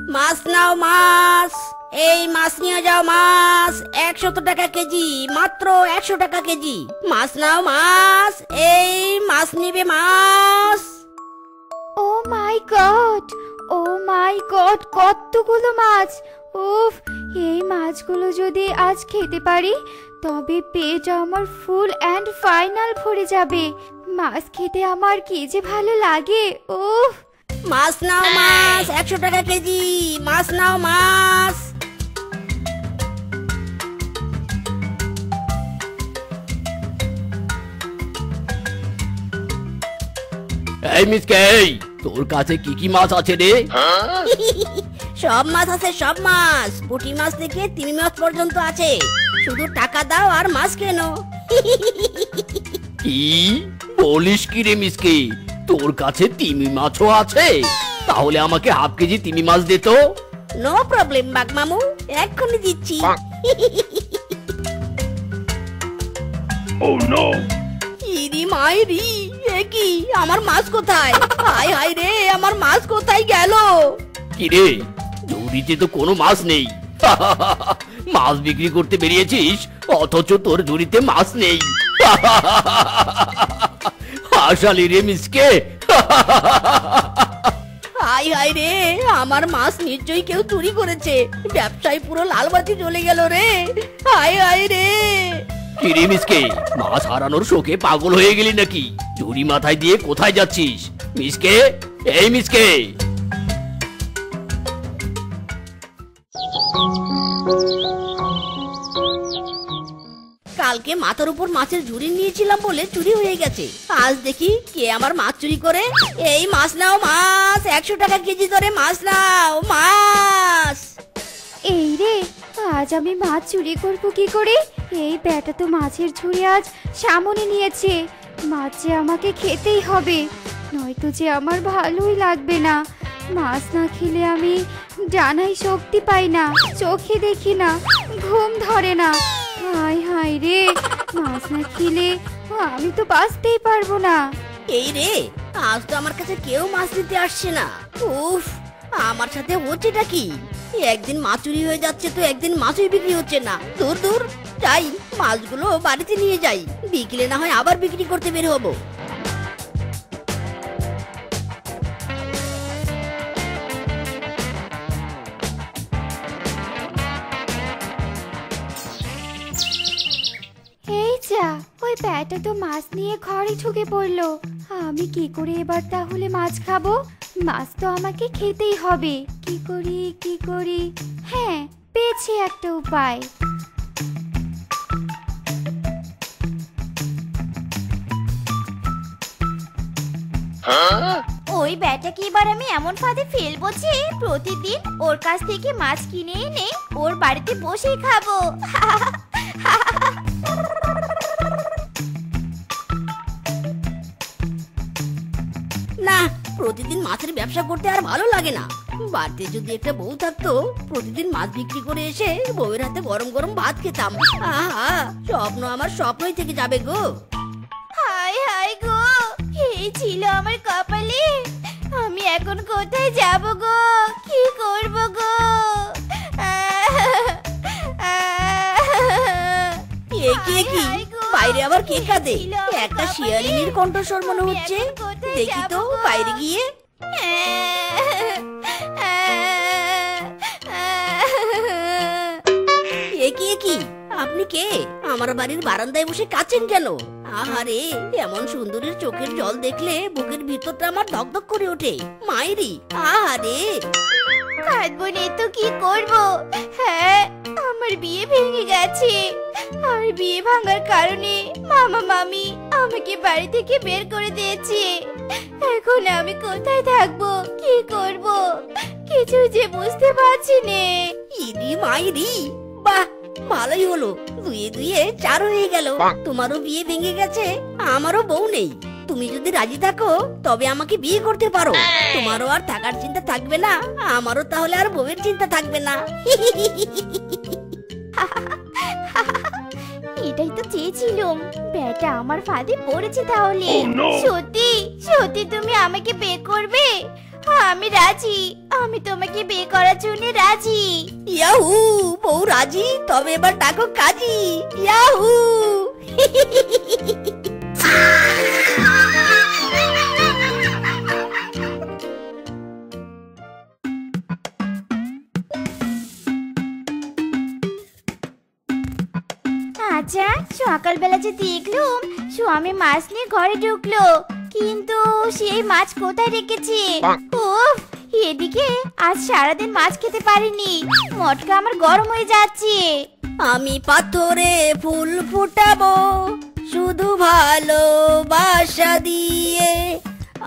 মাছ নাও মাছ, এই মাছ নিয়ে যাও মাছ, 100 টাকা কেজি, মাত্র 100 টাকা কেজি। মাছ নাও মাছ, এই মাছ নিবে মাছ। ও মাই গড, ও মাই গড, কতগুলো মাছ! উফ, এই মাছগুলো যদি আজ খেতে পারি তবে পেট আমার ফুল অ্যান্ড ফাইনাল ভরে যাবে। মাছ খেতে আমার কি যে ভালো লাগে। উফ, মাছ নাও মাছ, 100 টাকা কেজি, মাছ নাও মাছ। এই মিসকে, তোর কাছে কি কি মাছ আছে রে? সব মাছ আছে, সব মাছ, পুঁটি মাছ থেকে তিমি মাছ পর্যন্ত আছে। শুধু টাকা দাও আর মাছ কেনো। কি বলিস কি রে মিসকে, তোর কাছে তিমি মাছও আছে? তাহলে আমাকে হাফ কেজি তিমি মাছ দে তো। নো প্রবলেম বাঘ মামু, এক্ষুনি দিচ্ছি। ইরি মাইরি, এ কি, আমার মাছ কোথায়? হায় হায় রে, আমার মাছ কোথায় গেল? কি রে, ঝুড়িতে তো কোনো মাছ নেই। মাছ বিক্রি করতে বেরিয়েছিস অথচ তোর ঝুড়িতে মাছ নেই। হাসালি রে মিসকে। হায় হায় রে, আমার মাছ নিশ্চয়ই কেউ চুরি করেছে। ব্যবসায়ী পুরো লালবাতি জ্বলে গেল রে। হায় হায় রে। কি রে মিসকে, মাছ হারানোর শোকে পাগল হয়ে গেলি নাকি? ঝুড়ি মাথায় দিয়ে কোথায় যাচ্ছিস? মিসকে, এই মিসকে। কালকে মাথার উপর মাছের ঝুড়ি নিয়েছিলাম বলে চুরি হয়ে গেছে। আজ দেখি কে আমার মাছ চুরি করে। এই মাছ নাও মাছ, 100 টাকা কেজি ধরে মাছ নাও মাছ। এই রে, আজ আমি মাছ চুরি করবো কি করে? এই ব্যাটা তো মাছের ঝুড়ি আজ সামনে নিয়েছে। মাছ যে আমাকে খেতেই হবে, নয়তো যে আমার ভালোই লাগবে না। মাছ না খেলে আমি ডানায় শক্তি পাই না, চোখে দেখি না, ঘুম ধরে না। হায় হায় রে, মাছ না খেলে আমি তো বাঁচতেই পারবো না। এই রে, আজ তো আমার কাছে কেউ মাছ দিতে আসছে না। উফ, আমার সাথে হচ্ছেটা কি? একদিন মাছ চুরি হয়ে যাচ্ছে তো একদিন মাছই বিক্রি হচ্ছে না। দূর দূর, যাই মাছগুলো বাড়িতে নিয়ে যাই, বিকেলে না হয় আবার বিক্রি করতে বের হবো। এই যা, ওই ব্যাটা তো মাছ নিয়ে ঘরে ঢুকে পড়লো। আমি কি করে এবার তাহলে মাছ খাবো? মাছ তো আমাকে খেতেই হবে। কি করি কি করি? হ্যাঁ, পেয়েছি একটা উপায়। ওই ব্যাটাকে এবার আমি এমন ফাঁদে ফেলবো যে প্রতিদিন ওর কাছ থেকে মাছ কিনে এনে ওর বাড়িতে বসেই খাবো। না, প্রতিদিন মাছের ব্যবসা করতে আর ভালো লাগে না। বাড়িতে যদি একটা বউ থাকতো, প্রতিদিন মাছ বিক্রি করে এসে বউয়ের হাতে গরম গরম ভাত খেতাম। আহা, স্বপ্ন আমার স্বপ্নই থেকে যাবে গো। হায় হায় গো, এই ছিল আমার কপালে। আমি এখন কোথায় যাব গো? কি করব গো? এ কি কি, বাইরে আবার কে কাঁদে? একটা শিয়ালিনীর কণ্ঠস্বর মনে হচ্ছে। দেখি তো বাইরে গিয়ে। এ কি, আপনি কে? আমার বাড়ির বারান্দায় বসে কাঁদছেন কেন? আহারে, এমন সুন্দরীর চোখের জল দেখলে বুকের ভিতরটা আমার ধকধক করে ওঠে। মায়েরি, আহারে। কাঁদবো নে তো কি করব? হ্যাঁ, আমার বিয়ে ভেঙে গেছে। আর বিয়ে ভাঙার কারণে মামা মামি আমাকে বাড়ি থেকে বের করে দিয়েছে। এখন আমি কোথায় থাকবো, কি করব, কিছু যে বুঝতে পারছি নে। ইদি মাইরি, বাহ, ভালোই হলো, দুয়ে দুয়ে 4 হয়ে গেল। তোমারও বিয়ে ভেঙে গেছে, আমারও বউ নেই। তুমি যদি রাজি থাকো তবে আমাকে বিয়ে করতে পারো। তোমারও আর থাকার চিন্তা থাকবে না, আমারও তাহলে আর বউয়ের চিন্তা থাকবে না। এটাই তো চেয়েছিলাম, বেটা আমার ফাঁদে পড়েছে তাহলে। সত্যি সত্যি তুমি আমাকে বিয়ে করবে? আমি রাজি, আমি তোমাকে বিয়ে করার জন্য রাজি। ইয়াহু, বউ রাজি, তবে এবার ডাকো কাজী। ইয়াহু। আচ্ছা, সকালবেলা যে দেখলুম স্বামী মাছ নিয়ে ঘরে ঢুকলো, কিন্তু সেই মাছ কোথায় রেখেছে? উফ, এদিকে আজ সারাদিন মাছ খেতে পারিনি, মটকা আমার গরম হয়ে যাচ্ছে। আমি পাথরে ফুল ফুটাবো শুধু ভালোবাসা দিয়ে,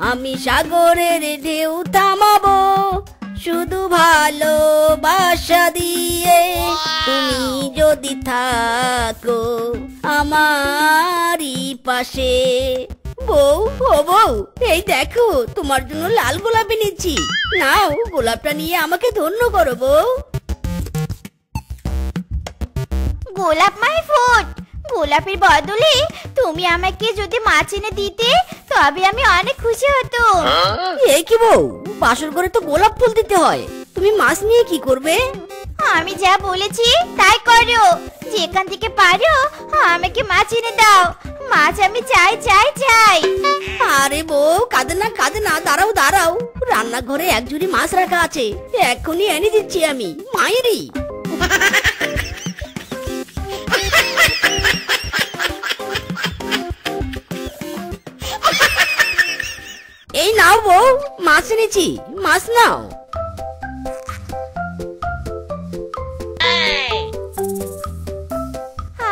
আমি সাগরের ঢেউ থামাবো শুধু ভালোবাসা দিয়ে। তুমি যদি থাকো আমারই পাশে। বউ, ও বউ, এই দেখো তোমার জন্য লাল গোলাপ এনেছি, নাও গোলাপটা নিয়ে আমাকে ধন্য করো বউ। গোলাপ মাই ফুট, গোলাপের বদলে তুমি আমাকে যদি মাছ এনে দিতে তবে আমি অনেক খুশি হতাম। এ কি বউ, বাসর করে তো গোলাপ ফুল দিতে হয়, তুমি মাছ নিয়ে কি করবে? আমি যা বলেছি তাই করো, যেখান থেকে পারো আমাকে মাছ এনে দাও, মাছ আমি চাই চাই চাই। আরে বউ, কাঁদে না, দাঁড়াও দাঁড়াও, রান্নাঘরে এক ঝুড়ি মাছ রাখা আছে, এক্ষুনি এনে দিচ্ছি আমি। মায়েরি, এই নাও বউ, মাছ এনেছি, মাছ নাও।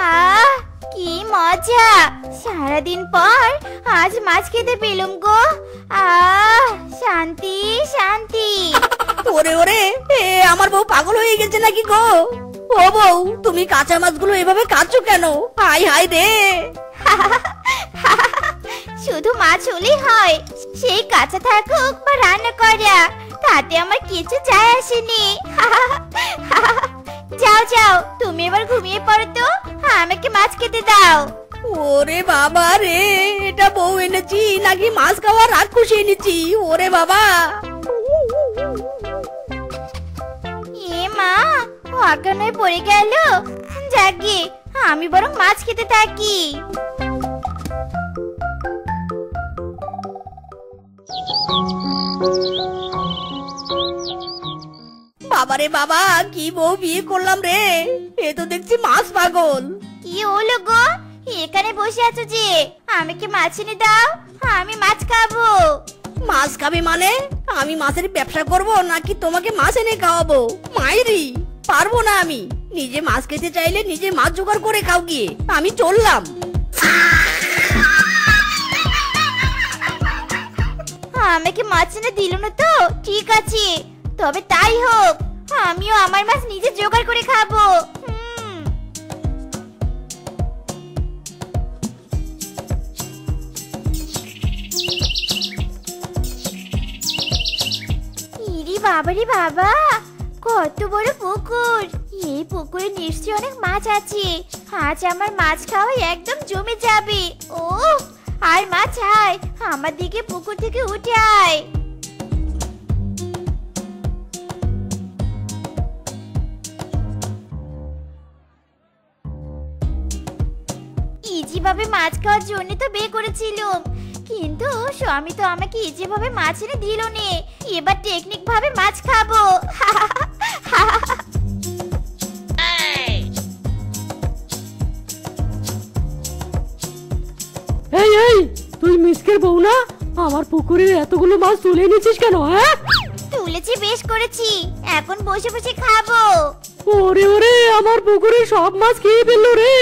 আহ, কি মজা, সারাদিন পর আজ মাছ খেতে পেলুম গো। আহ, শান্তি শান্তি। ওরে ওরে, এ আমার বউ পাগল হয়ে গেছে নাকি গো? ও বউ, তুমি কাঁচা মাছগুলো এভাবে কাটছো কেন? হাই হাই রে। শুধু মাছ হলেই হয়, সেই কাঁচা থাকুক বা রান্না করা, তাতে আমার কিছু যায় আসেনি। যাও যাও, তুমি এবার ঘুমিয়ে পড়ো তো, আমাকে মাছ খেতে দাও। ওরে বাবা রে, এটা বউ এনেছি নাকি মাছ খাওয়ার রাক্ষস এনেছি? ওরে বাবা। এ মা, অজ্ঞান হয়ে পড়ে গেল। যাকে, আমি বরং মাছ খেতে থাকি। বাবারে বাবা, কি বউ বিয়ে করলাম রে, এ তো দেখছি মাছ পাগল। কি হলো গো, এখানে বসে আছো যে? আমাকে মাছ এনে দাও, আমি মাছ খাবো। মাছ খাবে মানে? আমি মাছের ব্যবসা করব নাকি তোমাকে মাছ এনে খাওয়াবো? মাইরি, পারবো না আমি। নিজে মাছ খেতে চাইলে নিজে মাছ জোগাড় করে খাও গিয়ে, আমি চললাম। আমাকে মাছ এনে দিল না তো? ঠিক আছে, তবে তাই হোক, আমিও আমার মাছ নিজে জোগাড় করে খাবো। ইরি বাবারে বাবা, কত বড় পুকুর! এই পুকুরে নিশ্চয়ই অনেক মাছ আছে, আজ আমার মাছ খাওয়া একদম জমে যাবে। ও, আর মাছ আয়, আমার দিকে পুকুর থেকে উঠে আয়। ইজিভাবে মাছ খাওয়ার জন্য তো বিয়ে করেছিলাম, কিন্তু স্বামী তো আমাকে ইজিভাবে মাছ এনে দিল নে। এবার টেকনিক ভাবে মাছ খাবো। এই এই, তুই মিসকের বউ না? আমার পুকুরের এতগুলো মাছ তুলে এনেছিস কেন? হ্যাঁ, তুলেছি, বেশ করেছি, এখন বসে বসে খাবো। ওরে ওরে, আমার পুকুরে সব মাছ খেয়ে ফেললো রে।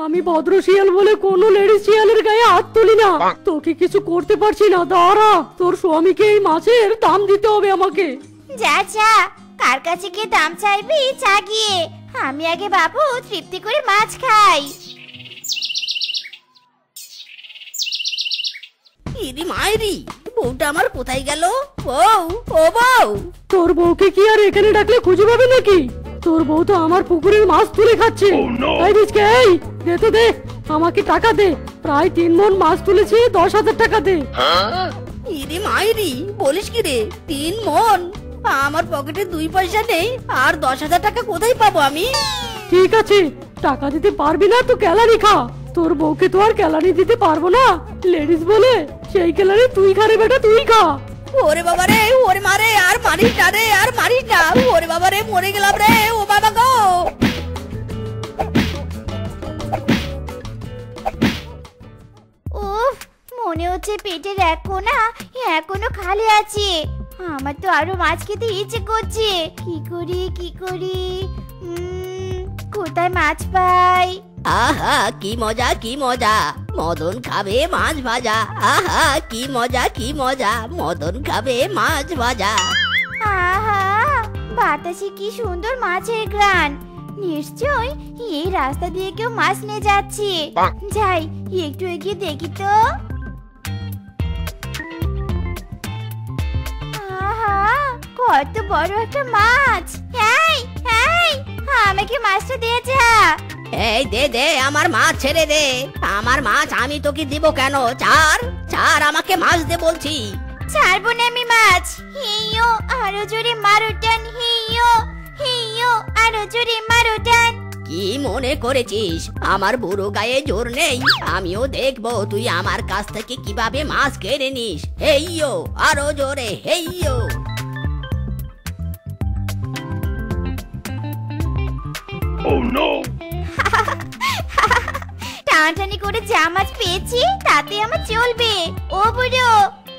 আমি ভদ্র শিয়াল বলে কোনো লেডি শিয়ালের গায়ে হাত তুলি না, তোকে কিছু করতে পারছি না। দাঁড়া, তোর স্বামীকে এই মাছের দাম দিতে হবে আমাকে। যা যা, কার কাছে গিয়ে দাম চাইবি চা গিয়ে, আমি আগে বাবু তৃপ্তি করে মাছ খাই। ইরি মাইরি, বউটা আমার কোথায় গেল? বউ, ও বউ। তোর বউকে কি আর এখানে ডাকলে খুঁজে পাবে নাকি? তোর বউ তো আমার পুকুরের মাছ তুলে খাচ্ছে। এই বিচকে, এই দে তো দে, আমাকে টাকা দে। প্রায় 3 মণ মাছ তুলেছি, 10,000 টাকা দে। ইরে মাইরি, বলিস কি রে, 3 মণ? আমার পকেটে 2 পয়সা নেই, আর 10,000 টাকা কোথায় পাবো আমি? ঠিক আছে, টাকা দিতে পারবি না তো কেলানি খা। তোর বউকে তো আর কেলানি দিতে পারবো না, লেডিস বলে সেই কেলানি তুই খা রে বেটা, তুই খা। ওরে বাবা রে, ওরে মারে, আর মারিস না রে, আর মারিস না। ওরে বাবা রে, মরে গেলাম রে, ও বাবা গো। উফ, মনে হচ্ছে পেটের এক কোণা এখনো খালি আছে। আমার তো আরো মাছ খেতে ইচ্ছে করছে। কি করি কি করি, কোথায় মাছ পাই? আহা কি মজা, কি মজা, মদন খাবে মাছ ভাজা। আহা কি মজা, কি মজা, মদন খাবে মাছ ভাজা। আহা, বাতাসে কি সুন্দর মাছের ঘ্রাণ। নিশ্চয় এই রাস্তা দিয়ে কেউ মাছ নিয়ে যাচ্ছে। যাই, একটু এগিয়ে দেখি তো। আহা, কত বড় একটা মাছ। এই এই, আমাকে মাছটা দিয়ে যা। এই দে দে, আমার মাছ ছেড়ে দে। আমার মাছ আমি তোকে দিব কেন? ছাড় ছাড়, আমাকে মাছ দে বলছি। ছাড়বো না আমি মাছ। হিও, আরো জোরে মারো টান। হিও হিও, আরো জোরে মারো টান। কি মনে করেছিস আমার বুড়ো গায়ে জোর নেই? আমিও দেখবো তুই আমার কাছ থেকে কিভাবে মাছ কেড়ে নিস। হেইয়ো, আরো জোরে হেইয়ো। টানটানি করে যা মাছ পেয়েছি তাতে আমার চলবে। ও বুড়ো,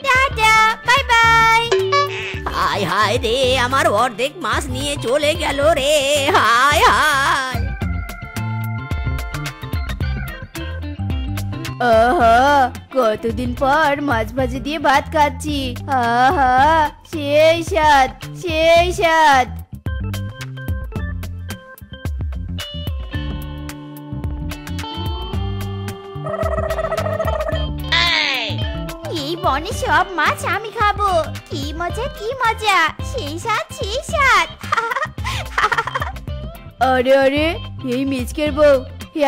টাটা, বাই বাই। হায় হায় রে, আমার অর্ধেক মাছ নিয়ে চলে গেল রে। হায় হায়। আহা, কতদিন পর মাছ ভাজি দিয়ে ভাত খাচ্ছি। আহা, সেই স্বাদ, সেই স্বাদ। এই বনে সব মাছ আমি খাবো। কি মজা, কি মজা, সেই স্বাদ, সেই স্বাদ। আরে আরে, এই মিচকের বউ,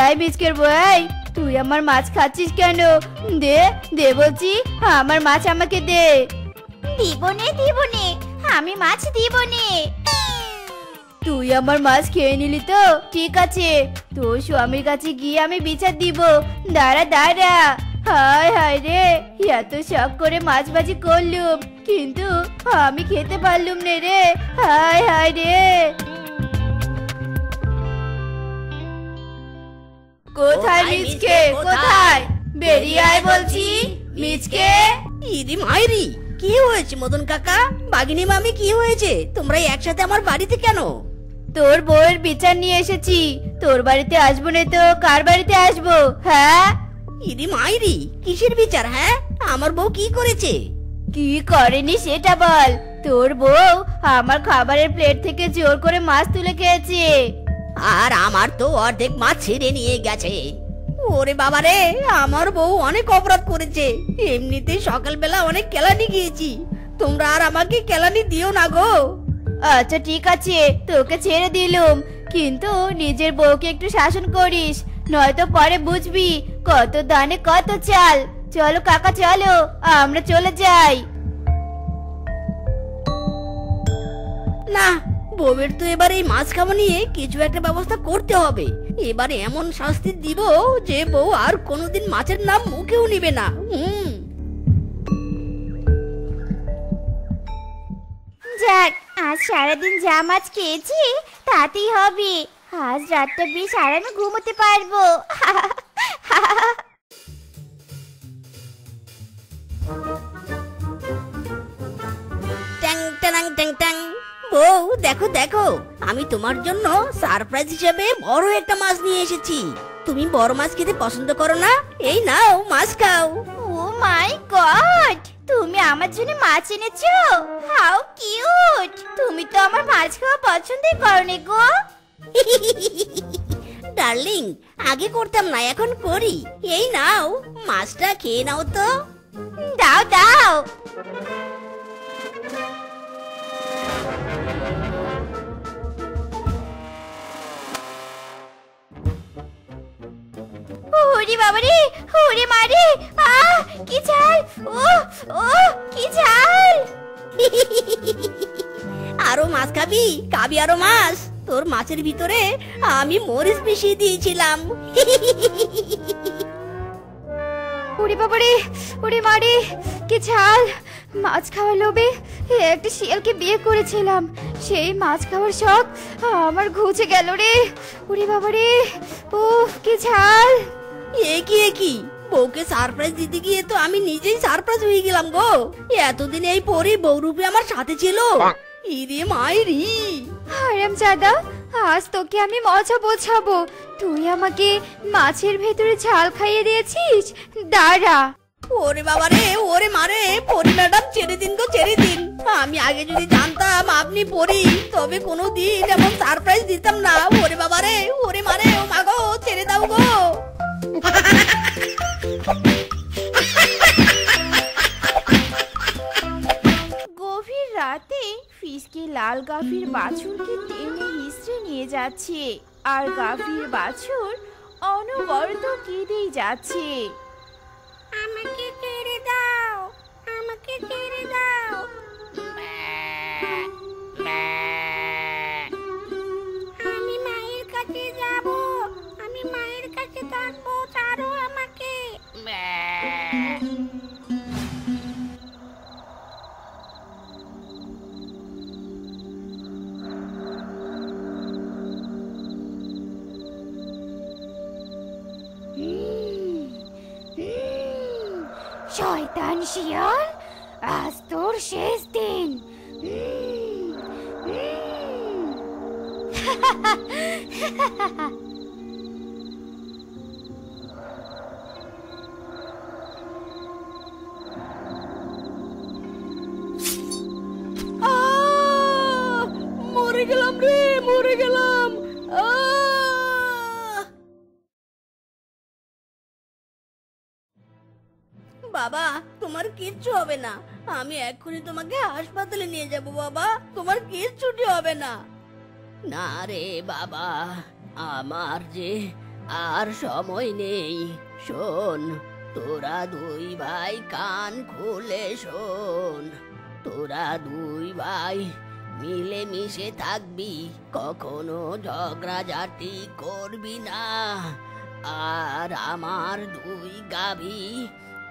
এই মিচকের বউ, এই তুই আমার মাছ খাচ্ছিস কেন? দে দে বলছি, আমার মাছ আমাকে দে। দিবনে দিবনে, আমি মাছ দিবনে। তুই আমার মাছ খেয়ে নিলি তো? ঠিক আছে, তোর স্বামীর কাছে গিয়ে আমি বিচার দিব। দাঁড়া দাঁড়া। হায় হায় রে, এত শখ করে মাছ ভাজি করলুম, কিন্তু আমি খেতে পারলুম না রে। হায় হায় রে। কোথায় মিচকে, কোথায়? বেরিয়ে আয় বলছি, মিচকে। ইরি মাইরি, কি হয়েছে মদন কাকা, বাগিনী মামি, কি হয়েছে? তোমরা একসাথে আমার বাড়িতে কেন? তোর বউয়ের বিচার নিয়ে এসেছি। তোর বাড়িতে আসবো না তো কার বাড়িতে আসবো? হ্যাঁ, ইরি মাইরি, কিসের বিচার? হ্যাঁ, আমার বউ কি করেছে? কি করেনি সেটা বল। তোর বউ আমার খাবারের প্লেট থেকে জোর করে মাছ তুলে খেয়েছে। আর আমার তো অর্ধেক মাছ ছিঁড়ে নিয়ে গেছে। ওরে বাবা রে, আমার বউ অনেক অপরাধ করেছে। এমনিতে সকালবেলা অনেক কেলানি গিয়েছি, তোমরা আর আমাকে কেলানি দিও না গো। আচ্ছা ঠিক আছে, তোকে ছেড়ে দিলুম, কিন্তু নিজের বউকে একটু শাসন করিস, নয়তো পরে বুঝবি কত দানে কত চাল। চলো কাকা, চলো আমরা চলে যাই। না, বউয়ের তো এবার এই মাছ খাওয়া নিয়ে কিছু একটা ব্যবস্থা করতে হবে। এবারে এমন শাস্তি দিব যে বউ আর কোনোদিন মাছের নাম মুখেও নিবে না। যাক, আজ সারাদিন যা মাছ খেয়েছি তাতেই হবে। আজ রাতটা বেশ আরামে ঘুমোতে পারবো। ট্যাং ট্যাং ট্যাং ট্যাং। বউ দেখো দেখো, আমি তোমার জন্য সারপ্রাইজ হিসেবে বড় একটা মাছ নিয়ে এসেছি। তুমি বড় মাছ খেতে পছন্দ করো না? এই নাও, মাছ খাও। ও মাই গড, তুমি আমার জন্য মাছ এনেছো? How cute. তুমি তো আমার মাছ খাওয়া পছন্দই করনি গো। ডার্লিং, আগে করতাম না, এখন করি। এই নাও, মাছটা খেয়ে নাও তো। দাও দাও। ওরে বাবারে, ওরে মারে, আহ কি ঝাল! ও ও কি ঝাল! আরো মাছ খাবি? খাবি আরো মাছ? তোর মাছের ভিতরে আমি মরিচ মিশিয়ে দিয়েছিলাম। ওরে বাবারে, ওরে মারে, কি ঝাল! মাছ খাওয়ার লোভে একটা শিয়ালকে বিয়ে করেছিলাম, সেই মাছ খাওয়ার শখ আমার ঘুচে গেল রে। ওরে বাবারে, উফ কি ঝাল! এ কি বউকে সারপ্রাইজ দিতে গিয়ে তো আমি নিজেই সারপ্রাইজ হয়ে গেলাম গো। এতদিন এই পরি বউরূপে আমার সাথে ছিল। ইরে মাইরি, হারামজাদা, আজ তোকে আমি মজা বোঝাবো। তুই আমাকে মাছের ভেতরে ঝাল খাইয়ে দিয়েছিস, দাঁড়া। ওরে বাবা রে, ওরে মারে, পরি ম্যাডাম ছেড়ে দিন গো, ছেড়ে দিন। আমি আগে যদি জানতাম আপনি পরি, তবে কোনো দিন এমন সারপ্রাইজ দিতাম না। ওরে বাবা রে, ওরে মারে, ও মা গো, ছেড়ে দাও গো। গভীর রাতে ফিসকে লাল গাভীর বাছুরকে টেনে হিঁচড়ে নিয়ে যাচ্ছে, আর গাভীর বাছুর অনবরত কেঁদেই যাচ্ছে। আমাকে ছেড়ে দাও, আমাকে ছেড়ে দাও। আমি মায়ের কাছে যাব, আমি মায়ের কাছে থাকবো, ছাড়ো আমাকে। শয়তান শিয়াল, আজ তোর শেষ দিন। মরে গেলাম রে, মরে গেলাম। বাবা, তোমার কিচ্ছু হবে না। আমি এক্ষুনি তোমাকে হাসপাতালে নিয়ে যাব বাবা, তোমার কিচ্ছুটি হবে না। না রে বাবা, আমার যে আর সময় নেই। শোন, তোরা দুই ভাই কান খুলে শোন। তোরা দুই ভাই মিলে মিশে থাকবি, কখনো ঝগড়াঝাটি করবি না। আর আমার দুই গাভী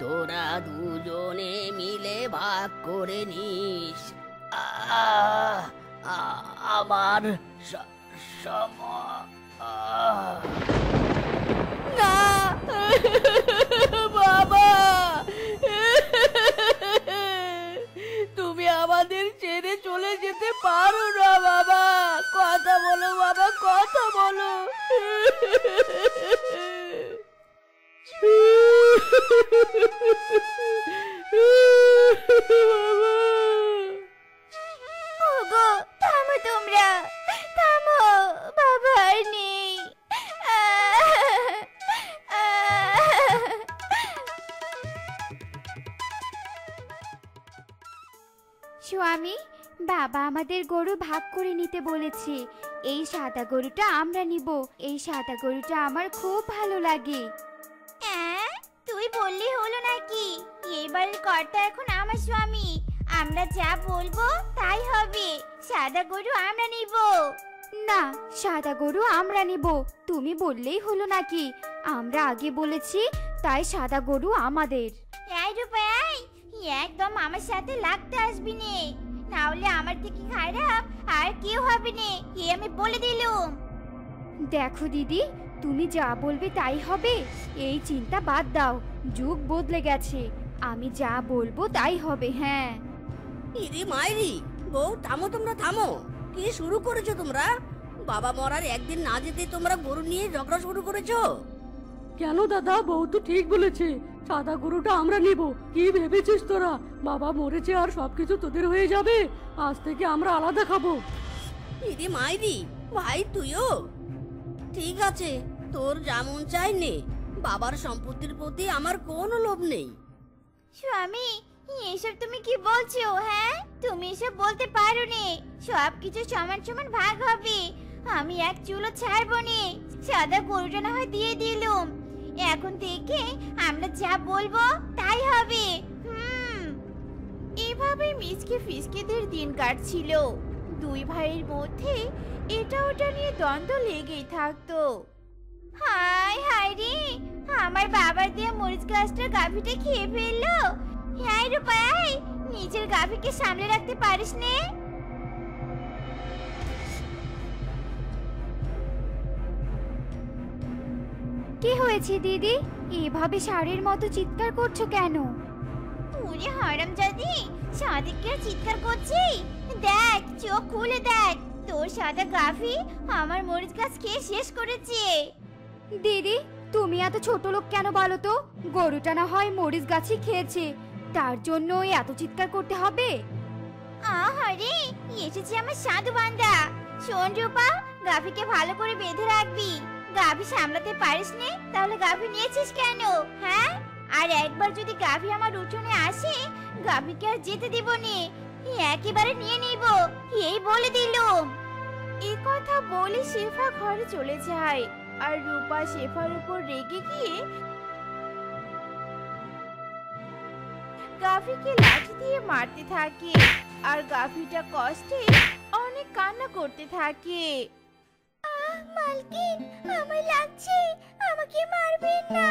তোরা দুজনে মিলে ভাগ করে নিস। আমার না বাবা, তুমি আমাদের ছেড়ে চলে যেতে পারো না বাবা। কথা বলো বাবা, কথা বলো। ওগো, থামো তোমরা, থামো, বাবা আর নেই। স্বামী, বাবা আমাদের গরু ভাগ করে নিতে বলেছে। এই সাদা গরুটা আমরা নিব। এই সাদা গরুটা আমার খুব ভালো লাগে। তুই বললি হলো নাকি? এবারের কর্তা এখন আমার স্বামী, আমরা যা বলবো তাই হবে। সাদা গরু আমরা নিব। না, সাদা গরু আমরা নিব। তুমি বললেই হলো নাকি? আমরা আগে বলেছি, তাই সাদা গরু আমাদের। এই রূপাই, একদম আমার সাথে লাগতে আসবি নে, না হলে আমার থেকে খারাপ আর কেউ হবে না, আমি বলে দিলুম। দেখো দিদি, তুমি যা বলবে তাই হবে। এই চিন্তা বাদ দাও, যুগ বদলে গেছে। আমি যা বলবো তাই হবে। হ্যাঁ। ইরে মাইরি, বউ থামো, তোমরা থামো। কি শুরু করেছো তোমরা? বাবা মরার একদিন না যেতে তোমরা গরু নিয়ে ঝগড়া শুরু করেছো। কেন দাদা, বউ তো ঠিক বলেছে, সাদা গরুটা আমরা নিব। কি ভেবেছিস তোরা, বাবা মরেছে আর সবকিছু তোদের হয়ে যাবে? আজ থেকে আমরা আলাদা খাবো। ইরে মাইরি, ভাই তুইও? ঠিক আছে, তোর যেমন চাই নে। বাবার সম্পত্তির প্রতি আমার কোনো লোভ নেই। স্বামী, এসব তুমি কি বলছো? হ্যাঁ, তুমি এসব বলতে পারো নে। সব কিছু সমান সমান ভাগ হবে। আমি এক চুলো ছাড়বো নে। সাদা গরুটা না হয় দিয়ে দিলুম, এখন থেকে আমরা যা বলবো তাই হবে। এভাবে মিসকে ফিসকেদের দিন কাটছিল। দুই ভাইয়ের মধ্যে এটা ওটা নিয়ে দ্বন্দ্ব লেগেই থাকতো। হায় হায় রে, আমার বাবার দিয়ে মরিচ গাছটা গাভীটা খেয়ে ফেললো। হ্যাঁ রূপাই, নিজের গাভীকে সামলে রাখতে পারিস নে? কি হয়েছে দিদি? এভাবে ষাঁড়ের মতো চিৎকার করছো কেন? ওরে হারামজাদি, সাদিককে চিৎকার করছি? দেখ, চোখ খুলে দেখ, তোর সাদা গাভী আমার মরিচ গাছ খেয়ে শেষ করেছে। দিদি, তুমি এত ছোট লোক কেন বলো তো? গরুটা না হয় মরিচ গাছই খেয়েছে, তার জন্য এত চিৎকার করতে হবে? আহারে, এসেছে আমার সাধু বান্দা। শোন রূপা, গাভীকে ভালো করে বেঁধে রাখবি। গাভী সামলাতে পারিস নে, তাহলে গাভী নিয়েছিস কেন? হ্যাঁ, আর একবার যদি গাভী আমার উঠোনে আসে, গাভীকে আর যেতে দিব নে, একেবারে নিয়ে নিব, এই বলে দিলুম। এই কথা বলে শেফা ঘরে চলে যায়, আর রূপা শেফার উপর রেগে গিয়ে গাভীকে লাঠি দিয়ে মারতে থাকে, আর গাভীটা কষ্টে অনেক কান্না করতে থাকে। মালকিন, আমার লাগছে, আমাকে মারবেন না।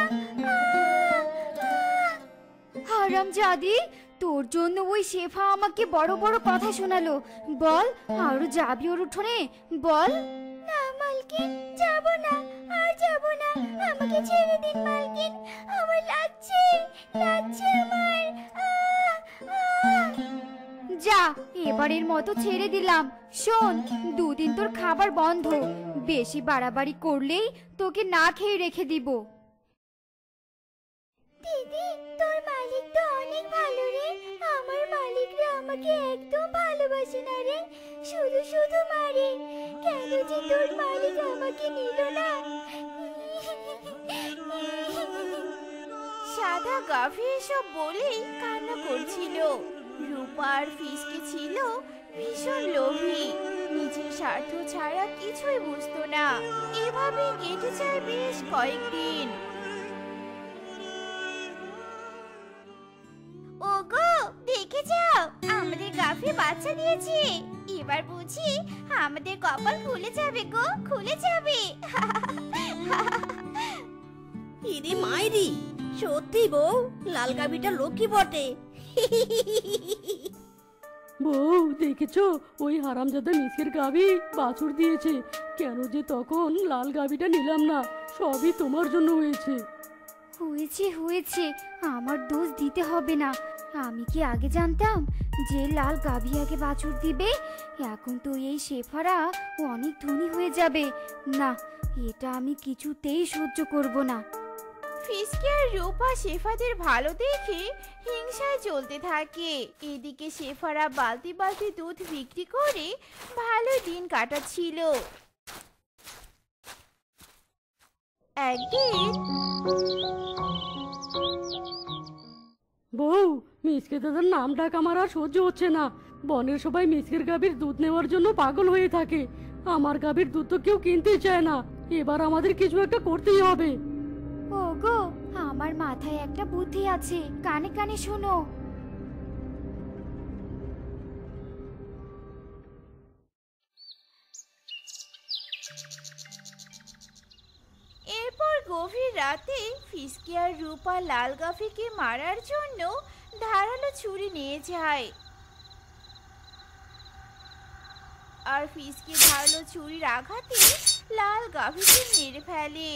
হারামজাদি, তোর জন্য ওই শেফা আমাকে বড় বড় কথা শোনালো। বল, আরো যাবি ওর উঠোনে? বল। না মালকিন, যাব না, আর যাব না, আমাকে ছেড়ে দিন মালকিন, আমার লাগছে, লাগছে আমার। যা, এবারের মতো ছেড়ে দিলাম। শোন, দুদিন তোর খাবার বন্ধ, বেশি বাড়াবাড়ি করলেই তোকে না খেয়ে রেখে দিব। দিদি, তোর মালিক তো অনেক ভালো রে। আমার মালিকরা আমাকে একদম ভালোবাসে না রে, শুধু শুধু মারে। কেন যে তোর মালিক আমাকে নিল না? সাদা গাভী এসব বলেই কান্না করছিল। রূপা আর ফিসকে ছিল ভীষণ লোভী, নিজের স্বার্থ ছাড়া কিছুই বুঝতো না। এভাবে কেটে যায় বেশ কয়েকদিন। ওগো, দেখে যাও, আমাদের গাভী বাচ্চা দিয়েছে। এবার বুঝি আমাদের কপাল খুলে যাবে গো, খুলে যাবে। ইরি মাইরি, সত্যি বউ, লাল গাভীটা লক্ষ্মী বটে। বউ, দেখেছো ওই হারামজাদা মিসকের গাভী বাছুর দিয়েছে। কেন যে তখন লাল গাভীটা নিলাম না, সবই তোমার জন্য হয়েছে। হয়েছে হয়েছে, আমার দোষ দিতে হবে না। আমি কি আগে জানতাম যে লাল গাভী আগে বাছুর দিবে? এখন তো এই শেফারা অনেক ধনী হয়ে যাবে। না, এটা আমি কিছুতেই সহ্য করব না। ফিসকে আর রূপা শেফাদের ভালো দেখে হিংসায় চলতে থাকে। এদিকে শেফারা বালতি বালতি দুধ বিক্রি করে ভালো দিন কাটাচ্ছিল। একদিন বউ, মিসকে দাদার নাম ডাক আমার আর সহ্য হচ্ছে না। বনের সবাই মিসকের গাভীর দুধ নেওয়ার জন্য পাগল হয়ে থাকে। আমার গাভীর দুধ তো কেউ কিনতে চায় না। এবার আমাদের কিছু একটা করতেই হবে। ওগো, আমার মাথায় একটা বুদ্ধি আছে, কানে কানে শোনো। এরপর গভীর রাতে ফিসকে আর রূপা লাল গাভীকে মারার জন্য ধারালো ছুরি নিয়ে যায়। আর ফিসকে ধারালো ছুরির আঘাতে লাল গাভীকে মেরে ফেলে।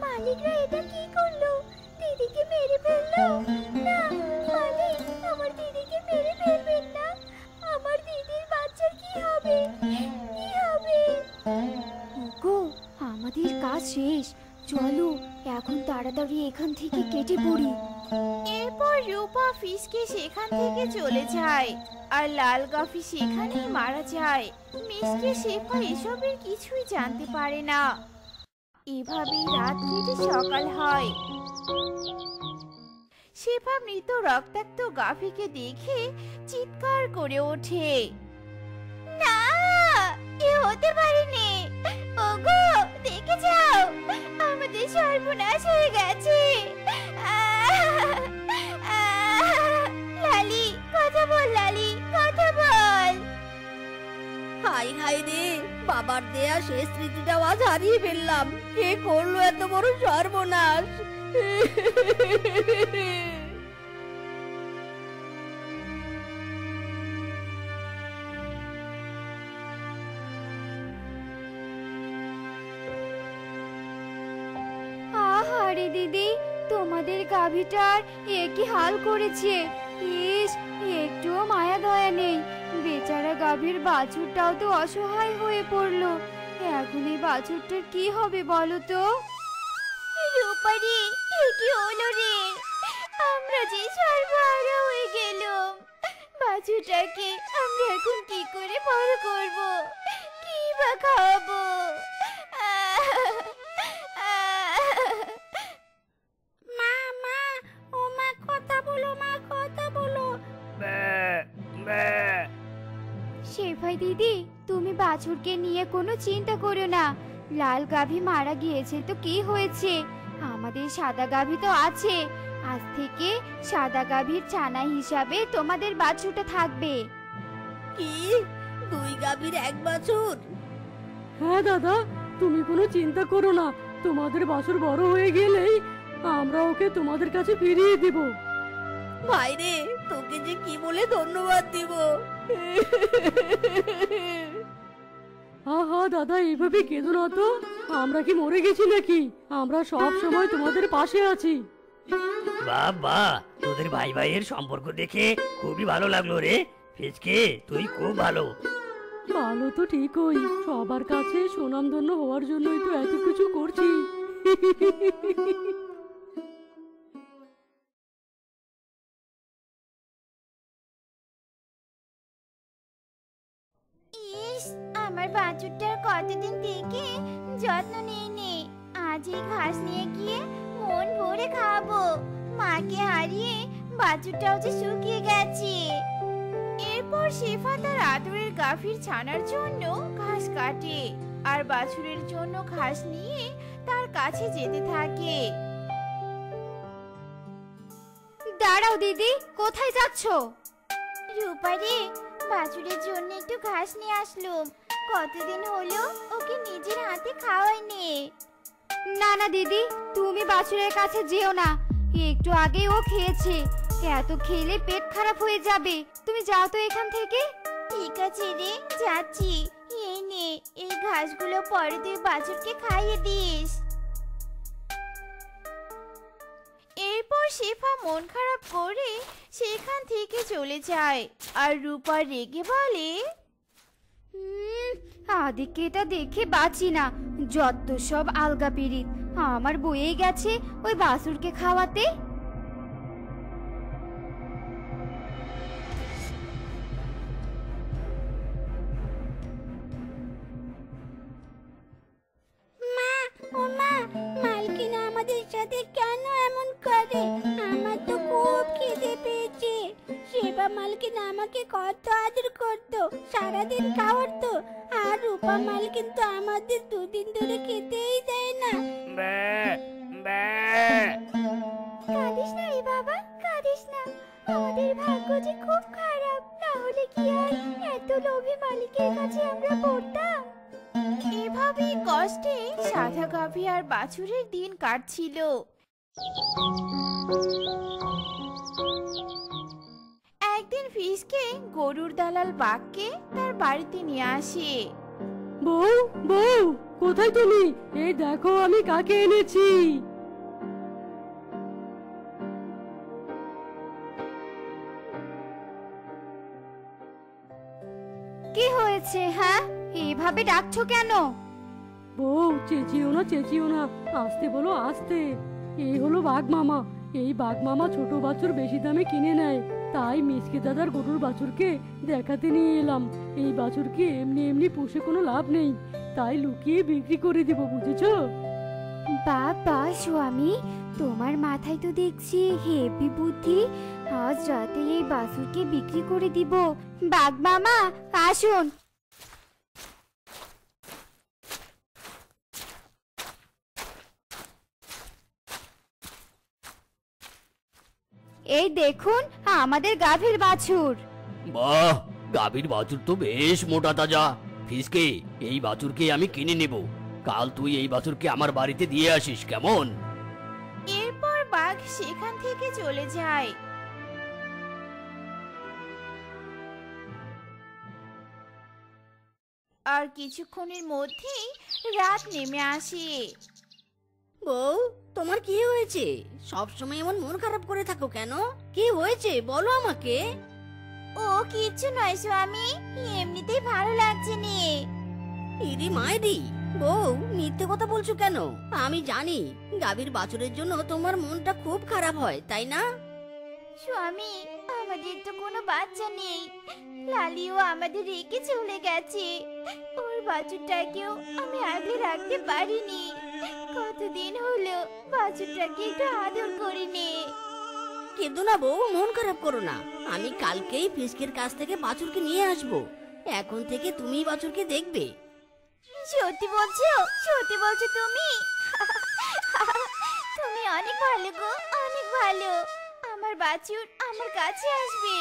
মালিকরা এটা কি করলো? দিদিকে মেরে ফেললো? না মালিক, আমার দিদিকে মেরে ফেলবেন না। আমার দিদির বাচ্চার কি হবে? কি হবে? ওগো, আমাদের কাজ শেষ, চলো এখন তাড়াতাড়ি এখান থেকে কেটে পড়ি। এরপর রূপা ফিসকে সেখান থেকে চলে যায়, আর লাল গাভী সেখানেই মারা যায়। মিসকে শেফা এসবের কিছুই জানতে পারে না। এভাবেই রাত কেটে সকাল হয়। শেফা মৃত রক্তাক্ত গাভীকে দেখে চিৎকার করে ওঠে, না, এ হতে পারেনি। ওগো দেখে যাও, আমাদের সর্বনাশ হয়ে গেছে। লালি কথা বল, লালি কথা বল। হাই হাই রে, বাবার দেয়া শেষ স্মৃতিটাও আজ হারিয়ে ফেললাম। কে করলো এত বড় সর্বনাশ? আহারে দিদি, তোমাদের গাভীটার একই হাল করেছে। ইস, একটুও মায়া দয়া নেই। বেচারা গাভীর বাছুরটাও তো অসহায় হয়ে পড়লো। এখন এই বাছুরটার কি হবে বলো তো? রূপারি, কি হলো রে? আমরা যে সর্বহারা হয়ে গেলাম। বাছুরটাকে আমরা এখন কি করে বড় করব? কি বা খাওয়াবো? মা মা, ও মা কথা বলো, মা কথা বলো। শেফাই দিদি, তুমি বাছুরকে নিয়ে কোনো চিন্তা করো না। লাল গাভী মারা গিয়েছে তো কি হয়েছে, আমাদের সাদা গাভী তো আছে। আজ থেকে সাদা গাভীর ছানা হিসাবে তোমাদের বাছুরটা থাকবে। কি, দুই গাভীর এক বাছুর? হ্যাঁ দাদা, তুমি কোনো চিন্তা করো না। তোমাদের বাছুর বড় হয়ে গেলেই আমরা ওকে তোমাদের কাছে ফিরিয়ে দিব। ভাই রে, তোকে যে কি বলে ধন্যবাদ দিব। আহা দাদা, এইভাবে কেঁদো না তো। আমরা কি মরে গেছি নাকি? আমরা সব সময় তোমাদের পাশে আছি। বাবা, তোদের ভাই ভাইয়ের সম্পর্ক দেখে খুবই ভালো লাগলো রে। ফিসকে, তুই খুব ভালো। ভালো তো ঠিকই, সবার কাছে সুনামধন্য হওয়ার জন্যই তো এত কিছু করছি। ইস, আমার বাছুরটার কতদিন থেকে যত্ন নেইনি। আজ এই ঘাস নিয়ে গিয়ে মন ভরে খাবো। মাকে হারিয়ে বাছুরটাও যে শুকিয়ে গেছে। এরপর শেফা তার আদরের গাভীর ছানার জন্য ঘাস কাটে আর বাছুরের জন্য ঘাস নিয়ে তার কাছে যেতে থাকে। দাঁড়াও দিদি, কোথায় যাচ্ছো? রূপারে, বাছুরের জন্য একটু ঘাস নিয়ে আসলুম। কতদিন হলো ওকে নিজের হাতে খাওয়াইনি। না না দিদি, তুমি বাছুরের কাছে যেও না। একটু আগে ও খেয়েছে, এত খেলে পেট খারাপ হয়ে যাবে। তুমি যাও তো এখান থেকে। ঠিক আছে রে, যাচ্ছি। এই নে, এই ঘাসগুলো পরে তুই বাছুরকে খাইয়ে দিস। এরপর শেফা মন খারাপ করে সেখান থেকে চলে যায় আর রূপা রেগে বলে, আদিকে এটা দেখে বাঁচি না। যত সব আলগা পিরিত, আমার বয়ে গেছে ওই বাছুরকে খাওয়াতে। মা, ও মা, মালকিন আমাদের সাথে কেন এমন করে? আমার তো খুব খিদে পেয়েছে। সেবা মালকিন আমাকে কত আদর করতো, সারাদিন খাওয়াতো। আর রূপা মালকিন তো আমাদের দুদিন ধরে খেতেই দেয় না। কাঁদিস না রে বাবা, কাঁদিস না। আমাদের ভাগ্য যে খুব খারাপ, না হলে কি আর এত লোভী মালিকের কাছে আমরা পড়তাম। এভাবেই কষ্টে সাদা গাভী আর বাছুরের দিন কাটছিল। একদিন ফিসকে গরুর দালাল বাঘকে তার বাড়িতে নিয়ে আসে। বউ, বউ, কোথায় তুমি? এই দেখো আমি কাকে এনেছি। কি হয়েছে? হ্যাঁ, এভাবে ডাকছো কেন? বউ, চেঁচিও না, চেঁচিও না, আস্তে বলো, আস্তে। এই হলো বাঘ মামা। এই বাঘ মামা ছোট বাছুর বেশি দামে কিনে নেয়, তাই মিসকে দাদার গরুর বাছুরকে দেখাতে নিয়ে এলাম। এই বাছুরকে এমনি এমনি পুষে কোনো লাভ নেই, তাই লুকিয়ে বিক্রি করে দিব, বুঝেছো? বাবা স্বামী, তোমার মাথায় তো দেখছি হেভি বুদ্ধি। আজ রাতে এই বাছুরকে বিক্রি করে দিব। বাঘ মামা আসুন। এই দেখুন আমাদের গাভীর বাছুর। বাহ, গাভীর বাছুর তো বেশ মোটা তাজা। ফিসকে, এই বাছুরকে আমি কিনে নেব। কাল তুই এই বাছুরকে আমার বাড়িতে দিয়ে আসিস, কেমন? এরপর বাঘ সেখান থেকে চলে যায়। আর কিছুক্ষণের মধ্যেই রাত নেমে আসে। বউ, তোমার কি হয়েছে? সব সময় এমন মন খারাপ করে থাকো কেন? কি হয়েছে বলো আমাকে। ও কিচ্ছু নয় স্বামী, এমনিতেই ভালো লাগছে নে। ইরি মাইরি, বউ মিথ্যে কথা বলছো কেন? আমি জানি গাভীর বাছুরের জন্য তোমার মনটা খুব খারাপ হয়, তাই না? স্বামী, আমাদের তো কোনো বাচ্চা নেই। লালিও আমাদের রেখে চলে গেছে। ওর বাছুরটাকেও আমি আগলে রাখতে পারিনি। কতদিন হলো বাছুরটাকে একটু আদর করিনি। কেঁদো না বউ, মন খারাপ করো না। আমি কালকেই ফিসকের কাছ থেকে বাছুরকে নিয়ে আসবো। এখন থেকে তুমি বাছুরকে দেখবে। সত্যি বলছো? সত্যি বলছো তুমি? তুমি অনেক ভালো গো, অনেক ভালো। আমার বাছুর আমার কাছে আসবে।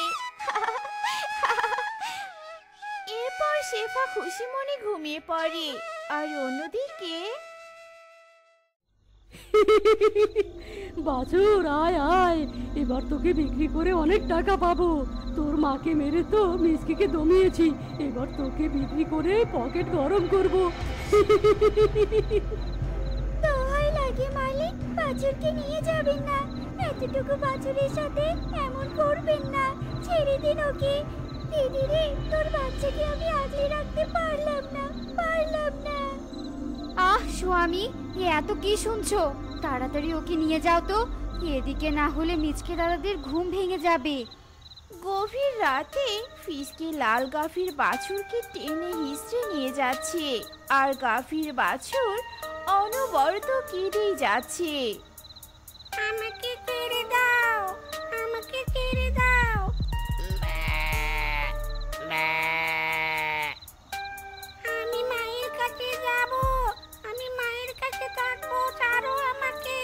এরপর শেফা খুশি মনে ঘুমিয়ে পড়ে। আর অন্যদিকে বাছুর আয় আয়, এবার তোকে বিক্রি করে অনেক টাকা পাবো। তোর মাকে মেরে তো মিসকিকে দমিয়েছি, এবার তোকে বিক্রি করে পকেট গরম করব। দোহাই লাগে মালিক, বাছুরকে নিয়ে যাবেন না। এতটুকু বাছুরের সাথে এমন করবেন না, ছেড়ে দিন ওকে। দিদি রে, তোর বাচ্চাকে আমি আগলে রাখতে পারলাম না। আহ স্বামী, এত কি শুনছো? তাড়াতাড়ি ওকে নিয়ে যাও তো, এদিকে না হলে মিচকে দাদাদের ঘুম ভেঙে যাবে। গভীর রাতে ফিসকে লাল গাভীর বাছুরকে টেনে হিঁচড়ে নিয়ে যাচ্ছে। আর গাভীর বাছুর অনবরত কেঁদেই যাচ্ছে। আমাকে ছেড়ে দাও, আমাকে ছেড়ে দাও। আমি মায়ের কাছে যাব, আমি মায়ের কাছে থাকবো, ছাড়ো আমাকে।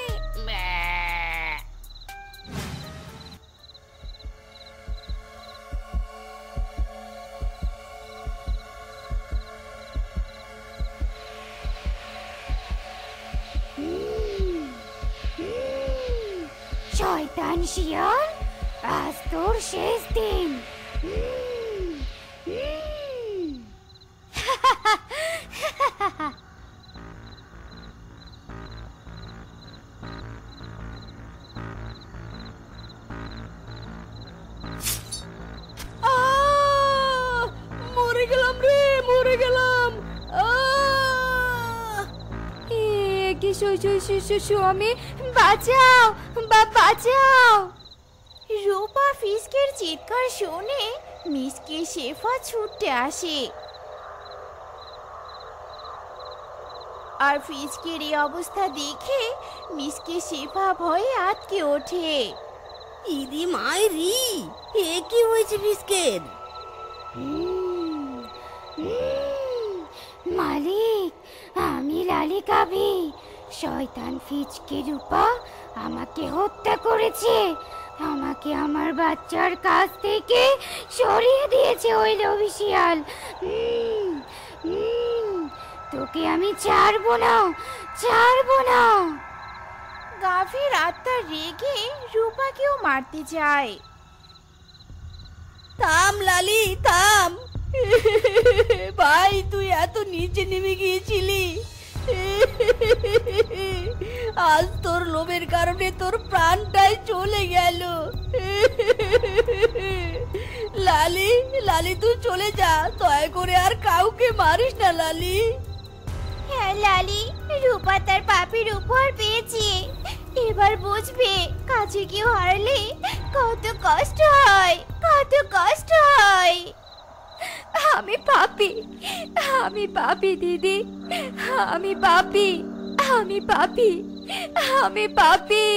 শয়তান শিয়াল, আজ তোর শেষ দিন। মরে গেলাম রে, মরে গেলাম। কি স্বামী, বাঁচাও, বাঁচাও। রূপা ফিসকের চিৎকার শুনে মিসকে শেফা ছুটতে আসে। আর ফিসকের এই অবস্থা দেখে মিসকে শেফা ভয়ে আটকে ওঠে। ইরি মাইরি, এ কি হয়েছে ফিসকের? মালিক, আমি লালি গাভী। শয়তান ফিচকে রূপা আমাকে হত্যা করেছে। আমাকে আমার বাচ্চার কাছ থেকে সরিয়ে দিয়েছে ওই লোভী শিয়াল। তোকে আমি ছাড়বো না, ছাড়বো না। গাভীর আত্মা রেগে রূপাকেও মারতে যায়। থাম লালি, থাম। ভাই, তুই এত নিচে নেমে গিয়েছিলি। আজ তোর লোভের কারণে তোর প্রাণটাই চলে গেল। লালি, লালি তুই চলে যা, দয়া করে আর কাউকে মারিস না লালি। হ্যাঁ লালি, রূপা তার পাপের উপহার পেয়েছে। এবার বুঝবে কাছে কেউ হারলে কত কষ্ট হয়, কত কষ্ট হয়। আমি পাপী, আমি পাপী দিদি, আমি পাপী, আমি পাপী, আমি পাপী।